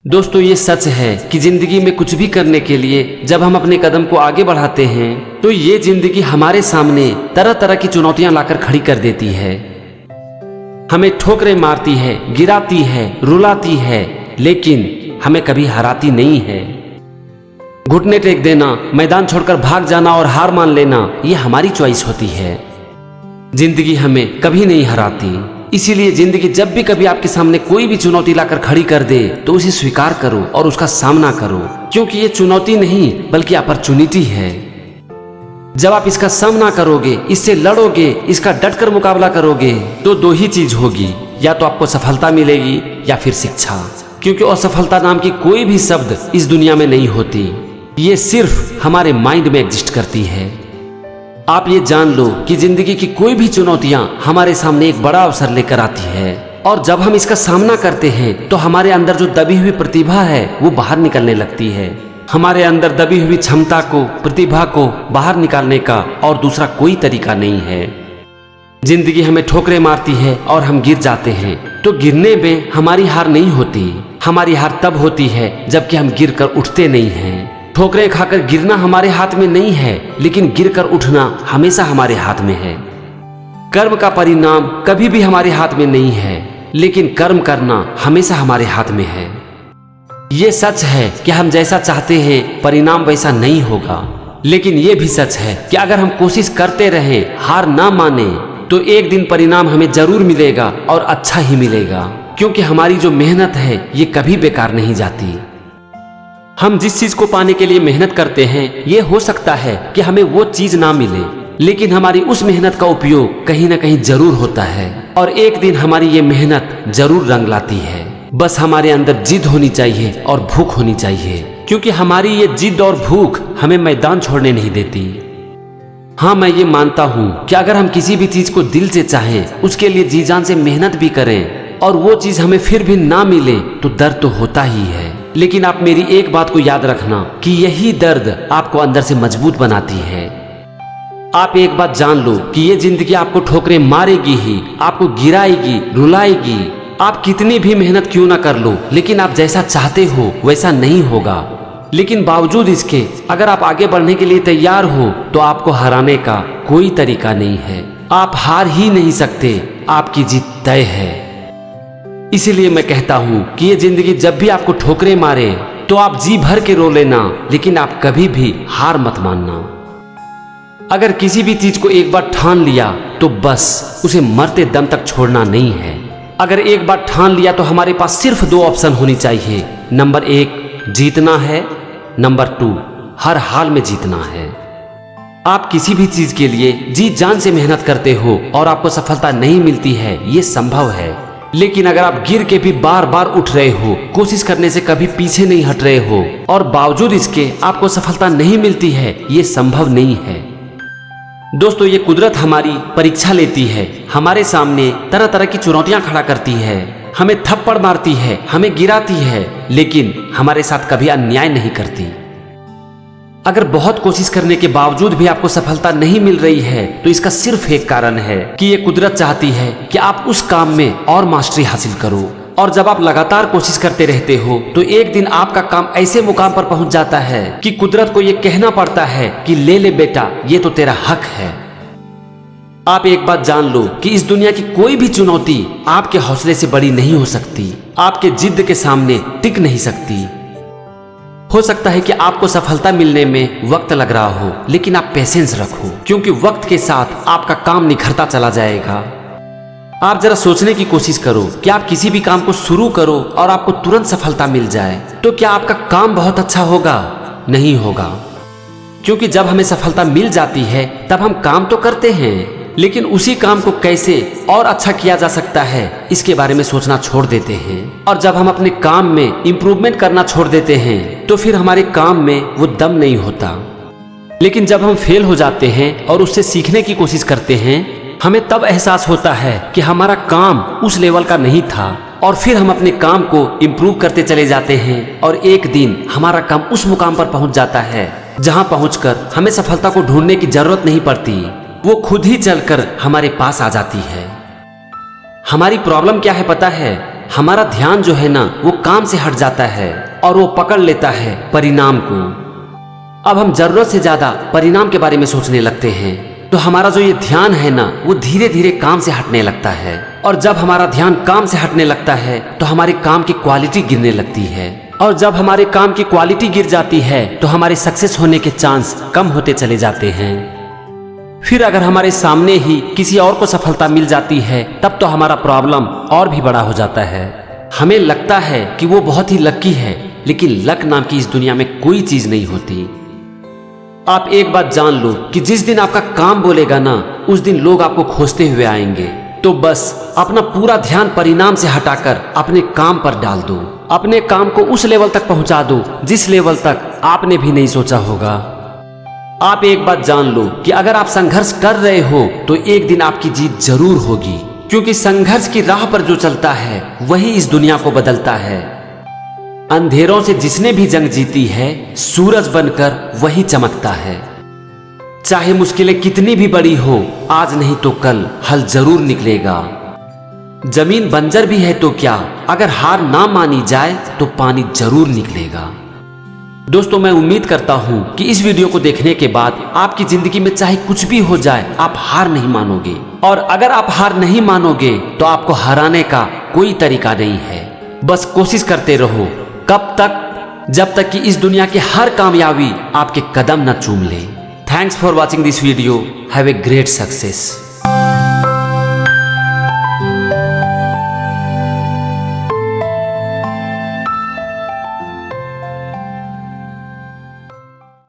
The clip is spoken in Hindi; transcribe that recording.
दोस्तों ये सच है कि जिंदगी में कुछ भी करने के लिए जब हम अपने कदम को आगे बढ़ाते हैं तो ये जिंदगी हमारे सामने तरह तरह की चुनौतियां लाकर खड़ी कर देती है। हमें ठोकरें मारती है, गिराती है, रुलाती है, लेकिन हमें कभी हराती नहीं है। घुटने टेक देना, मैदान छोड़कर भाग जाना और हार मान लेना ये हमारी चॉइस होती है। जिंदगी हमें कभी नहीं हराती। इसीलिए जिंदगी जब भी कभी आपके सामने कोई भी चुनौती लाकर खड़ी कर दे तो उसे स्वीकार करो और उसका सामना करो, क्योंकि ये चुनौती नहीं बल्कि अपॉर्चुनिटी है। जब आप इसका सामना करोगे, इससे लड़ोगे, इसका डटकर मुकाबला करोगे तो दो ही चीज होगी, या तो आपको सफलता मिलेगी या फिर शिक्षा। क्योंकि असफलता नाम की कोई भी शब्द इस दुनिया में नहीं होती, ये सिर्फ हमारे माइंड में एग्जिस्ट करती है। आप ये जान लो कि जिंदगी की कोई भी चुनौतियां हमारे सामने एक बड़ा अवसर लेकर आती है, और जब हम इसका सामना करते हैं तो हमारे अंदर जो दबी हुई प्रतिभा है वो बाहर निकलने लगती है। हमारे अंदर दबी हुई क्षमता को, प्रतिभा को बाहर निकालने का और दूसरा कोई तरीका नहीं है। जिंदगी हमें ठोकरें मारती है और हम गिर जाते हैं, तो गिरने में हमारी हार नहीं होती। हमारी हार तब होती है जबकि हम गिर कर उठते नहीं हैं। ठोकरें खाकर गिरना हमारे हाथ में नहीं है, लेकिन गिरकर उठना हमेशा हमारे हाथ में है। कर्म का परिणाम कभी भी हमारे हाथ में नहीं है, लेकिन कर्म करना हमेशा हमारे हाथ में है। ये सच है कि हम जैसा चाहते हैं परिणाम वैसा नहीं होगा, लेकिन ये भी सच है कि अगर हम कोशिश करते रहे, हार ना माने, तो एक दिन परिणाम हमें जरूर मिलेगा और अच्छा ही मिलेगा। क्योंकि हमारी जो मेहनत है ये कभी बेकार नहीं जाती। हम जिस चीज को पाने के लिए मेहनत करते हैं ये हो सकता है कि हमें वो चीज ना मिले, लेकिन हमारी उस मेहनत का उपयोग कहीं ना कहीं जरूर होता है, और एक दिन हमारी ये मेहनत जरूर रंग लाती है। बस हमारे अंदर जिद होनी चाहिए और भूख होनी चाहिए, क्योंकि हमारी ये जिद और भूख हमें मैदान छोड़ने नहीं देती। हाँ, मैं ये मानता हूँ कि अगर हम किसी भी चीज को दिल से चाहें, उसके लिए जी जान से मेहनत भी करें, और वो चीज हमें फिर भी ना मिले तो दर्द तो होता ही है। लेकिन आप मेरी एक बात को याद रखना कि यही दर्द आपको अंदर से मजबूत बनाती है। आप एक बात जान लो कि ये जिंदगी आपको ठोकरें मारेगी ही, आपको गिराएगी, रुलाएगी। आप कितनी भी मेहनत क्यों ना कर लो, लेकिन आप जैसा चाहते हो वैसा नहीं होगा। लेकिन बावजूद इसके अगर आप आगे बढ़ने के लिए तैयार हो तो आपको हराने का कोई तरीका नहीं है। आप हार ही नहीं सकते, आपकी जीत तय है। इसीलिए मैं कहता हूं कि ये जिंदगी जब भी आपको ठोकरें मारे तो आप जी भर के रो लेना, लेकिन आप कभी भी हार मत मानना। अगर किसी भी चीज को एक बार ठान लिया तो बस उसे मरते दम तक छोड़ना नहीं है। अगर एक बार ठान लिया तो हमारे पास सिर्फ दो ऑप्शन होनी चाहिए। नंबर 1 जीतना है, नंबर 2 हर हाल में जीतना है। आप किसी भी चीज के लिए जी जान से मेहनत करते हो और आपको सफलता नहीं मिलती है, ये संभव है। लेकिन अगर आप गिर के भी बार बार उठ रहे हो, कोशिश करने से कभी पीछे नहीं हट रहे हो, और बावजूद इसके आपको सफलता नहीं मिलती है, ये संभव नहीं है। दोस्तों, ये कुदरत हमारी परीक्षा लेती है, हमारे सामने तरह तरह की चुनौतियां खड़ा करती है, हमें थप्पड़ मारती है, हमें गिराती है, लेकिन हमारे साथ कभी अन्याय नहीं करती। अगर बहुत कोशिश करने के बावजूद भी आपको सफलता नहीं मिल रही है तो इसका सिर्फ एक कारण है कि ये कुदरत चाहती है कि आप उस काम में और मास्टरी हासिल करो। और जब आप लगातार कोशिश करते रहते हो तो एक दिन आपका काम ऐसे मुकाम पर पहुंच जाता है कि कुदरत को ये कहना पड़ता है कि ले ले बेटा, ये तो तेरा हक है। आप एक बात जान लो कि इस दुनिया की कोई भी चुनौती आपके हौसले से बड़ी नहीं हो सकती, आपके जिद के सामने टिक नहीं सकती। हो सकता है कि आपको सफलता मिलने में वक्त लग रहा हो, लेकिन आप पेशेंस रखो, क्योंकि वक्त के साथ आपका काम निखरता चला जाएगा। आप जरा सोचने की कोशिश करो कि आप किसी भी काम को शुरू करो और आपको तुरंत सफलता मिल जाए, तो क्या आपका काम बहुत अच्छा होगा? नहीं होगा। क्योंकि जब हमें सफलता मिल जाती है तब हम काम तो करते हैं, लेकिन उसी काम को कैसे और अच्छा किया जा सकता है इसके बारे में सोचना छोड़ देते हैं। और जब हम अपने काम में इंप्रूवमेंट करना छोड़ देते हैं तो फिर हमारे काम में वो दम नहीं होता। लेकिन जब हम फेल हो जाते हैं और उससे सीखने की कोशिश करते हैं, हमें तब एहसास होता है कि हमारा काम उस लेवल का नहीं था, और फिर हम अपने काम को इम्प्रूव करते चले जाते हैं, और एक दिन हमारा काम उस मुकाम पर पहुंच जाता है जहां पहुंचकर हमें सफलता को ढूंढने की जरूरत नहीं पड़ती, वो खुद ही चलकर हमारे पास आ जाती है। हमारी प्रॉब्लम क्या है पता है? हमारा ध्यान जो है ना वो काम से हट जाता है और वो पकड़ लेता है परिणाम को। अब हम जरूरत से ज्यादा परिणाम के बारे में सोचने लगते हैं, तो हमारा जो ये ध्यान है ना वो धीरे धीरे काम से हटने लगता है। और जब हमारा ध्यान काम से हटने लगता है तो हमारे काम की क्वालिटी गिरने लगती है। और जब हमारे काम की क्वालिटी गिर जाती है तो हमारे सक्सेस होने के चांस कम होते चले जाते हैं। फिर अगर हमारे सामने ही किसी और को सफलता मिल जाती है तब तो हमारा प्रॉब्लम और भी बड़ा हो जाता है। हमें लगता है कि वो बहुत ही लकी है, लेकिन लक नाम की इस दुनिया में कोई चीज नहीं होती। आप एक बात जान लो कि जिस दिन आपका काम बोलेगा ना उस दिन लोग आपको खोजते हुए आएंगे। तो बस अपना पूरा ध्यान परिणाम से हटाकर अपने काम पर डाल दो। अपने काम को उस लेवल तक पहुंचा दो जिस लेवल तक आपने भी नहीं सोचा होगा। आप एक बात जान लो कि अगर आप संघर्ष कर रहे हो तो एक दिन आपकी जीत जरूर होगी, क्योंकि संघर्ष की राह पर जो चलता है वही इस दुनिया को बदलता है। अंधेरों से जिसने भी जंग जीती है सूरज बनकर वही चमकता है। चाहे मुश्किलें कितनी भी बड़ी हो, आज नहीं तो कल हल जरूर निकलेगा। जमीन बंजर भी है तो क्या, अगर हार ना मानी जाए तो पानी जरूर निकलेगा। दोस्तों, मैं उम्मीद करता हूं कि इस वीडियो को देखने के बाद आपकी जिंदगी में चाहे कुछ भी हो जाए आप हार नहीं मानोगे। और अगर आप हार नहीं मानोगे तो आपको हराने का कोई तरीका नहीं है। बस कोशिश करते रहो। कब तक? जब तक कि इस दुनिया की हर कामयाबी आपके कदम न चूम ले। Thanks for watching this video. Have a great success.